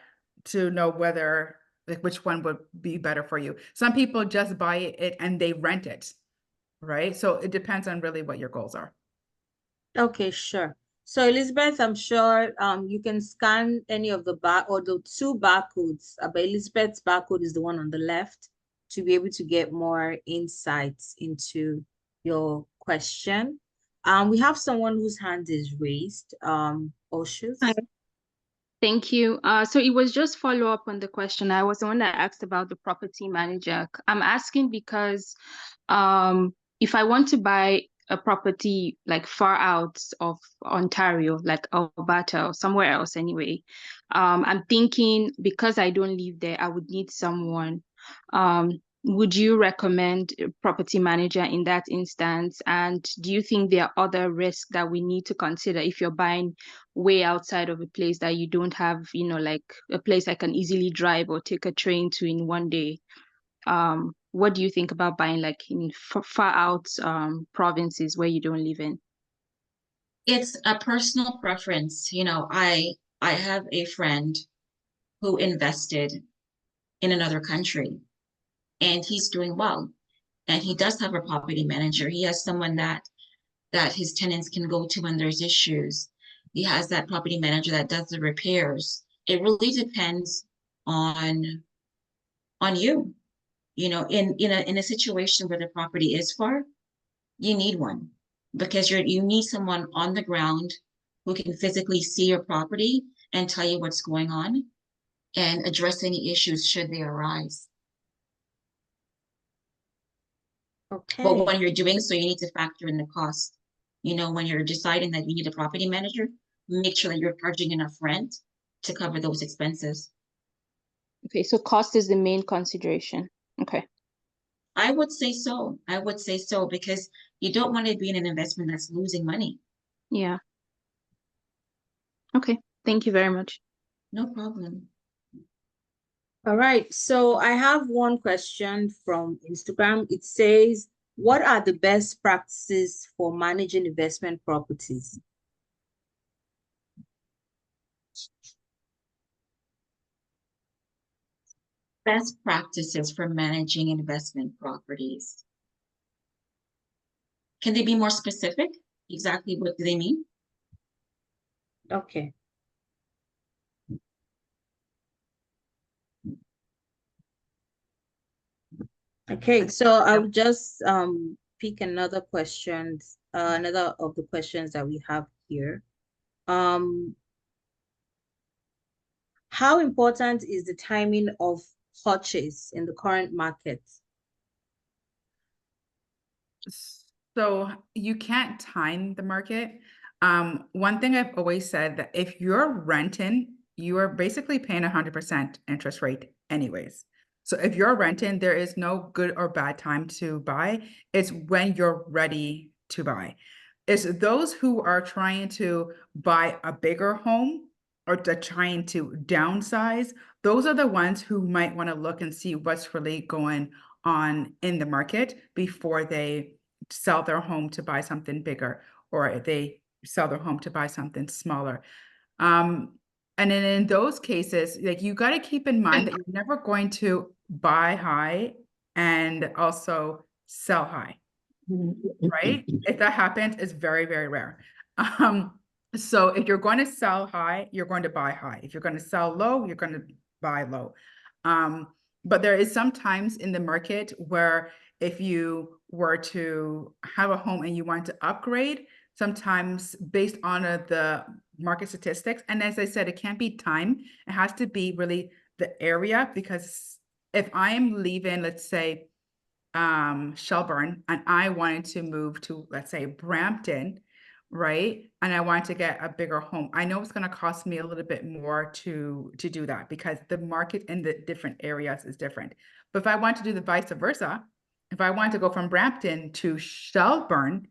to know whether, like, which one would be better for you. Some people just buy it and they rent it, right? So it depends on really what your goals are. Okay, sure. So Elizabeth, I'm sure you can scan any of the bar or the two barcodes, but Elizabeth's barcode is the one on the left, to be able to get more insights into your question. We have someone whose hand is raised. Oshus. Hi. Thank you. So it was just follow up on the question. I was the one that asked about the property manager. I'm asking because if I want to buy a property like far out of Ontario, like Alberta or somewhere else anyway, I'm thinking because I don't live there, I would need someone. Would you recommend a property manager in that instance? And do you think there are other risks that we need to consider if you're buying way outside of a place that you don't have, you know, like a place I can easily drive or take a train to in one day? What do you think about buying like in far out provinces where you don't live in? It's a personal preference. You know, I have a friend who invested in another country, and he's doing well. And he does have a property manager. He has someone that that his tenants can go to when there's issues. He has that property manager that does the repairs. It really depends on you. You know, in a situation where the property is far, you need one because you need someone on the ground who can physically see your property and tell you what's going on and address any issues should they arise. Okay. But when you're doing so, you need to factor in the cost. You know, when you're deciding that you need a property manager, make sure that you're charging enough rent to cover those expenses. Okay, so cost is the main consideration. Okay. I would say so. I would say so because you don't want to be in an investment that's losing money. Yeah. Okay. Thank you very much. No problem. All right. So I have one question from Instagram. It says, what are the best practices for managing investment properties? Best practices for managing investment properties. Can they be more specific? Exactly what do they mean? Okay. Okay, so I'll just pick another question, another of the questions that we have here. How important is the timing of purchase in the current market? So you can't time the market. One thing I've always said that if you're renting, you are basically paying 100% interest rate anyways. So if you're renting, there is no good or bad time to buy. It's when you're ready to buy. It's those who are trying to buy a bigger home or trying to downsize. Those are the ones who might want to look and see what's really going on in the market before they sell their home to buy something bigger, or they sell their home to buy something smaller. And then in those cases, like you got to keep in mind that you're never going to buy high and also sell high, right? If that happens, it's very, very rare. So if you're going to sell high, you're going to buy high. If you're going to sell low, you're going to buy low. But there is sometimes in the market where if you were to have a home and you want to upgrade, sometimes based on the market statistics, and as I said, it can't be time. It has to be really the area, because if I'm leaving, let's say, Shelburne, and I wanted to move to, let's say, Brampton, right? And I wanted to get a bigger home. I know it's going to cost me a little bit more to do that because the market in the different areas is different. But if I want to do the vice versa, if I want to go from Brampton to Shelburne,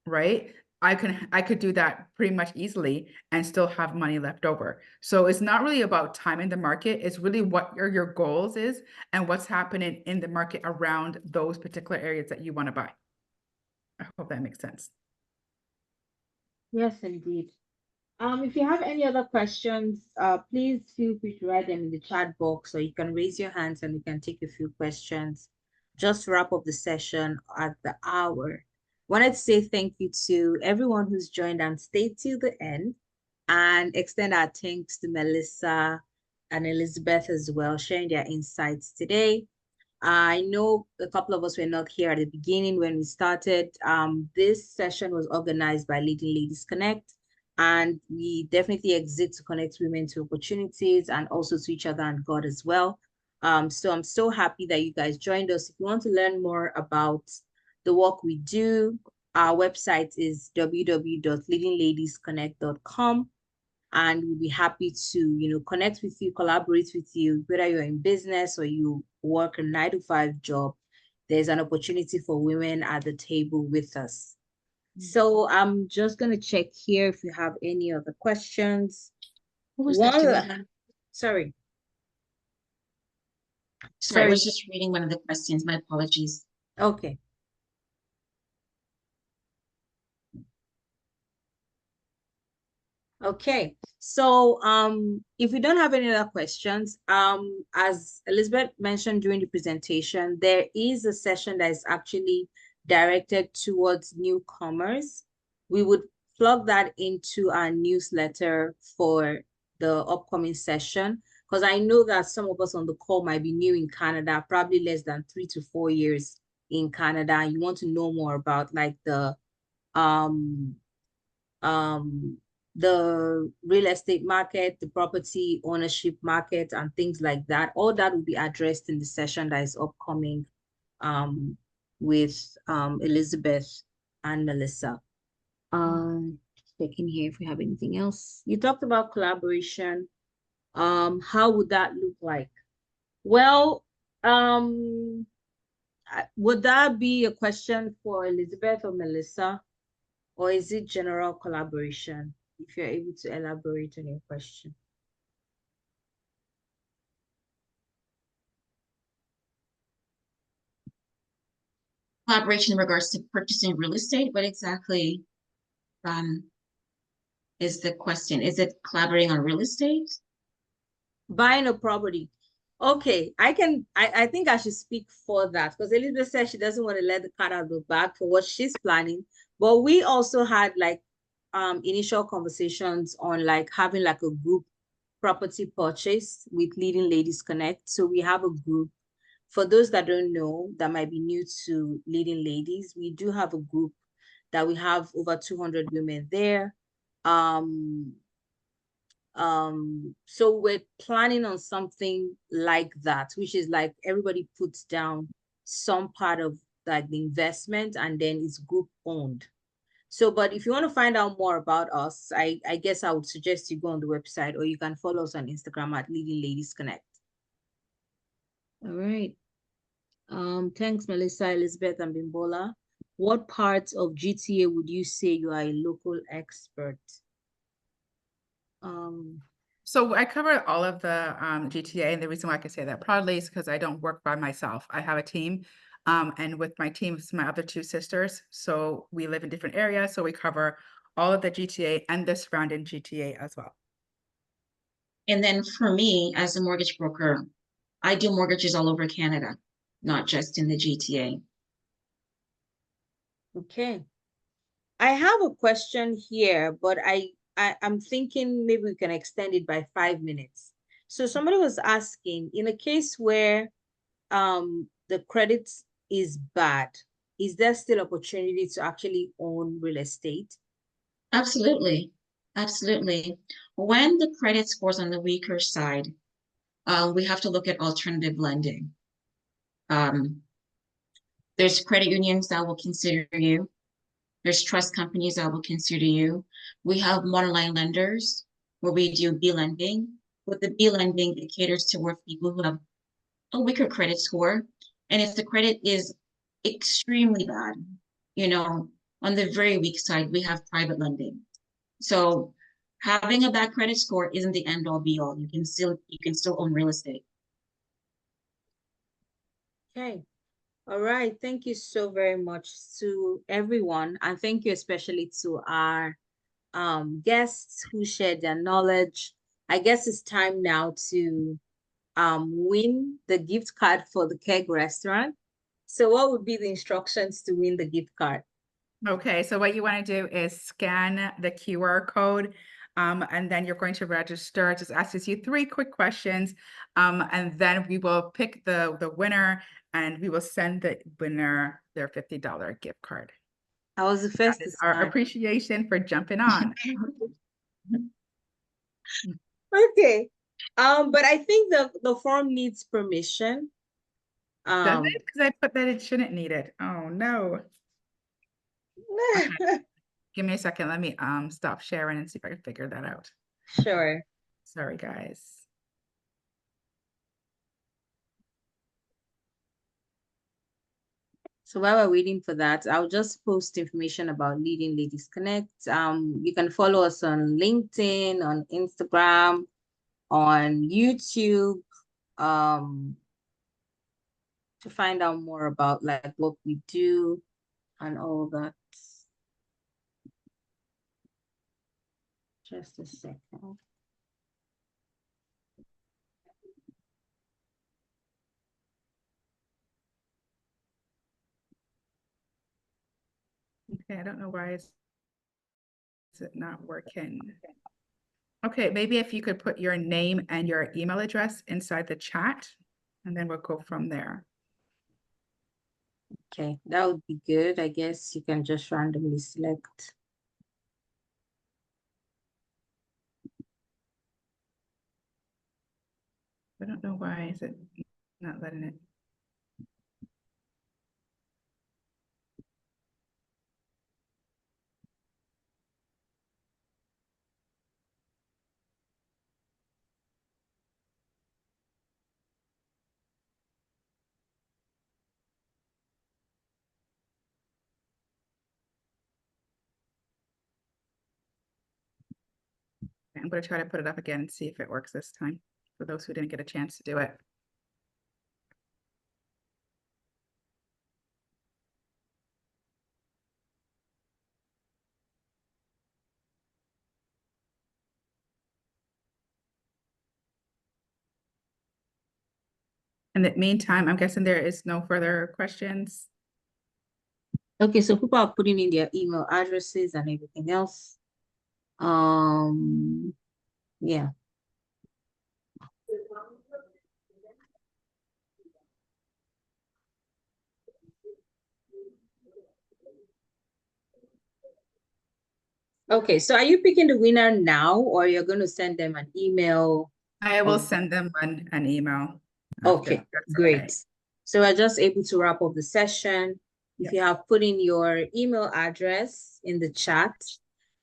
right? I could do that pretty much easily and still have money left over. So it's not really about timing the market. It's really what your goals is and what's happening in the market around those particular areas that you want to buy. I hope that makes sense. Yes, indeed. If you have any other questions, please feel free to write them in the chat box, or you can raise your hands and we can take a few questions. Just to wrap up the session at the hour. Wanted to say thank you to everyone who's joined and stayed till the end, and extend our thanks to Melissa and Elizabeth as well, sharing their insights today. I know a couple of us were not here at the beginning when we started. This session was organized by Leading Ladies Connect, and we definitely exist to connect women to opportunities and also to each other and God as well. So I'm so happy that you guys joined us. If you want to learn more about the work we do, our website is www.leadingladiesconnect.com. And we'll be happy to, connect with you, collaborate with you, whether you're in business or you work a 9-to-5 job. There's an opportunity for women at the table with us. So I'm just going to check here if you have any other questions. Sorry. Sorry, I was just reading one of the questions. My apologies. Okay. Okay, so if we don't have any other questions, as Elizabeth mentioned during the presentation, there is a session that is actually directed towards newcomers. we would plug that into our newsletter for the upcoming session, because I know that some of us on the call might be new in Canada, probably less than 3 to 4 years in Canada. You want to know more about like um the real estate market, the property ownership market, and things like that. All that will be addressed in the session that is upcoming with Elizabeth and Melissa. Checking here if we have anything else. You talked about collaboration. How would that look like? Well, would that be a question for Elizabeth or Melissa, or is it general collaboration? If you're able to elaborate on your question. Collaboration in regards to purchasing real estate, what exactly is the question? Is it collaborating on real estate? Buying a property. Okay, I think I should speak for that, because Elizabeth said she doesn't want to let the cat out of the bag for what she's planning. But we also had like initial conversations on like having like a group property purchase with Leading Ladies Connect. So we have a group. For those that don't know, that might be new to Leading Ladies, we do have a group that we have over 200 women there. So we're planning on something like that, which is like everybody puts down some part of like the investment and then it's group owned. So, but if you want to find out more about us, I guess I would suggest you go on the website, or you can follow us on Instagram at Leading Ladies Connect. All right. Thanks, Melissa, Elizabeth, and Bimbola. What parts of GTA would you say you are a local expert? So I covered all of the GTA, and the reason why I can say that proudly is because I don't work by myself. I have a team, and with my team, it's my other two sisters. So we live in different areas, so we cover all of the GTA and the surrounding GTA as well. And then for me, as a mortgage broker, I do mortgages all over Canada, not just in the GTA. Okay. I have a question here, but I'm thinking maybe we can extend it by 5 minutes. So somebody was asking, in a case where the credit is bad, is there still opportunity to actually own real estate? Absolutely. Absolutely. When the credit score's on the weaker side, we have to look at alternative lending. There's credit unions that will consider you. There's trust companies that will consider you. We have monoline lenders where we do B lending. With the B lending, it caters towards people who have a weaker credit score. And if the credit is extremely bad, on the very weak side, we have private lending. So having a bad credit score isn't the end all be all. You can still own real estate. Okay. All right. Thank you so very much to everyone. And thank you especially to our guests who shared their knowledge. I guess it's time now to win the gift card for the Keg restaurant. So what would be the instructions to win the gift card? Okay, so what you want to do is scan the QR code, and then you're going to register. It just asks you 3 quick questions, and then we will pick the winner, and we will send the winner their $50 gift card. I was the first That to is our start. appreciation for jumping on. Okay. But I think the form needs permission. Does it? Because I put that it shouldn't need it. Oh no. Okay. Give me a second. Let me stop sharing and see if I can figure that out. Sure. Sorry, guys. So while we're waiting for that, I'll just post information about Leading Ladies Connect. You can follow us on LinkedIn, on Instagram, on YouTube, to find out more about like what we do and all that. Just a second. Okay, I don't know why it's Is it not working? Okay, maybe if you could put your name and your email address inside the chat, and then we'll go from there. Okay, that would be good. I guess you can just randomly select. I don't know why is it not letting it. I'm going to try to put it up again and see if it works this time for those who didn't get a chance to do it. In the meantime, I'm guessing there is no further questions. Okay, so people are putting in their email addresses and everything else. Yeah. Okay, so are you picking the winner now, or you're going to send them an email? I will Oh. send them an email. Okay, That's great. okay. So we're just able to wrap up the session. If you have put in your email address in the chat,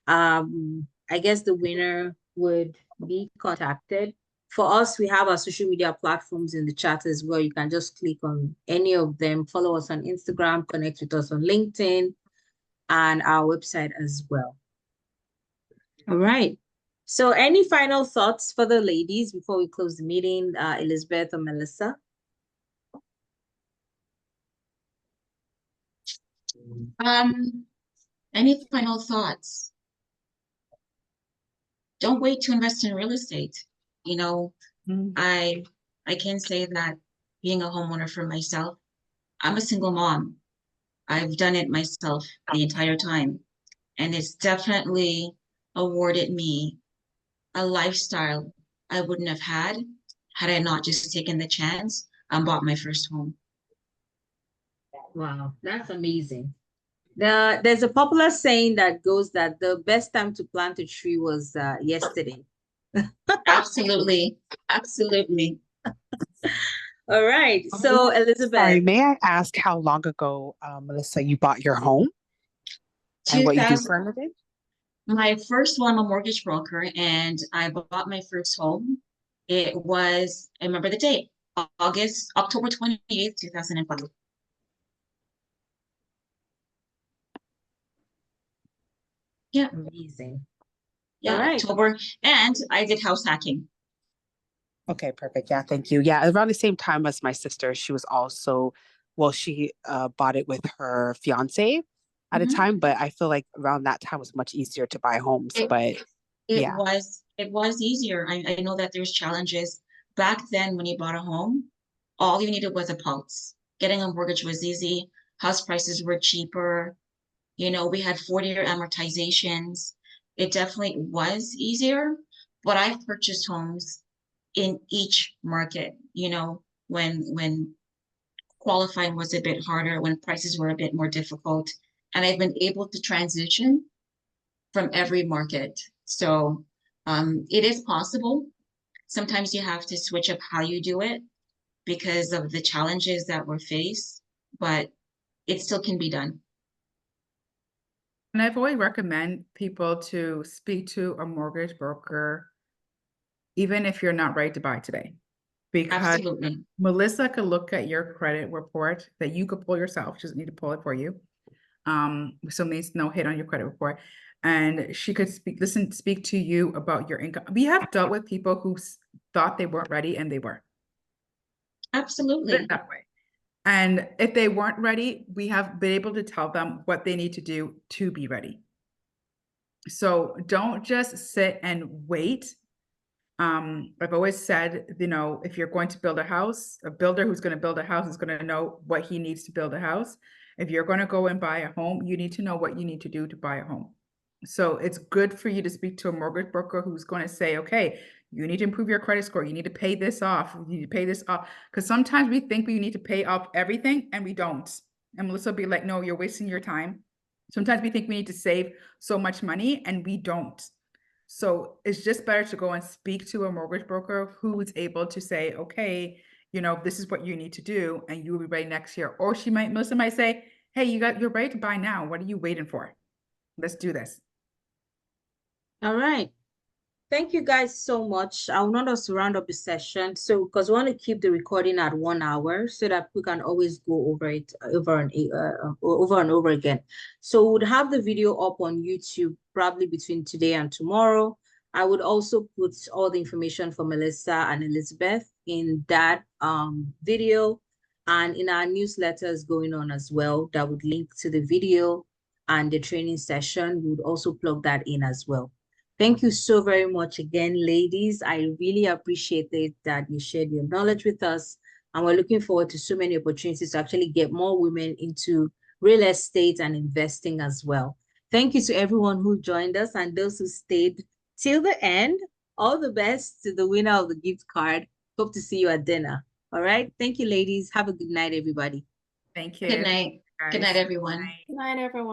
I guess the winner would be contacted. For us, we have our social media platforms in the chat as well. You can just click on any of them, follow us on Instagram, connect with us on LinkedIn, and our website as well. All right. So any final thoughts for the ladies before we close the meeting, Elizabeth or Melissa? Any final thoughts? Don't wait to invest in real estate. You know, I can say that being a homeowner for myself, I'm a single mom. I've done it myself the entire time, and it's definitely awarded me a lifestyle I wouldn't have had I not just taken the chance and bought my first home. Wow, that's amazing. There's a popular saying that goes that the best time to plant a tree was yesterday. Absolutely. Absolutely. All right. So Elizabeth. Sorry, may I ask how long ago, Melissa, you bought your home and what you do for a living? My first one, I'm a mortgage broker, and I bought my first home. It was, I remember the date, October 28th, 2005. Yeah. Amazing. Yeah, All right. October. And I did house hacking. Okay, perfect. Yeah, thank you. Yeah, around the same time as my sister, she was also, well, she bought it with her fiance at a time, but I feel like around that time was much easier to buy homes. But it was easier. I know that there's challenges. Back then, when you bought a home, all you needed was a pulse. Getting a mortgage was easy. House prices were cheaper. You know, we had 40-year amortizations. It definitely was easier, but I've purchased homes in each market, you know, when qualifying was a bit harder, when prices were a bit more difficult, and I've been able to transition from every market. So it is possible. Sometimes you have to switch up how you do it because of the challenges that we're faced, but it still can be done. And I've always recommend people to speak to a mortgage broker, even if you're not ready to buy today. Because Absolutely. Melissa could look at your credit report that you could pull yourself. She doesn't need to pull it for you. So means no hit on your credit report. And she could speak to you about your income. We have dealt with people who thought they weren't ready and they were. Absolutely. That way. And if they weren't ready, we have been able to tell them what they need to do to be ready. So don't just sit and wait. I've always said, you know, if you're going to build a house, a builder who's going to build a house is going to know what he needs to build a house. If you're going to go and buy a home, you need to know what you need to do to buy a home. So it's good for you to speak to a mortgage broker who's going to say, okay, you need to improve your credit score. You need to pay this off. You need to pay this off. Because sometimes we think we need to pay off everything and we don't. And Melissa will be like, no, you're wasting your time. Sometimes we think we need to save so much money and we don't. So it's just better to go and speak to a mortgage broker who is able to say, okay, you know, this is what you need to do and you will be ready next year. Or Melissa might say, hey, you're ready to buy now. What are you waiting for? Let's do this. All right. Thank you guys so much. I want us to round up the session. So, because we want to keep the recording at 1 hour so that we can always go over it over and over again. So we'd have the video up on YouTube probably between today and tomorrow. I would also put all the information for Melissa and Elizabeth in that video and in our newsletters going on as well that would link to the video and the training session. We would also plug that in as well. Thank you so very much again, ladies. I really appreciate it that you shared your knowledge with us. And we're looking forward to so many opportunities to actually get more women into real estate and investing as well. Thank you to everyone who joined us and those who stayed till the end. All the best to the winner of the gift card. Hope to see you at dinner. All right. Thank you, ladies. Have a good night, everybody. Thank you. Good night. Good night, everyone. Good night, everyone.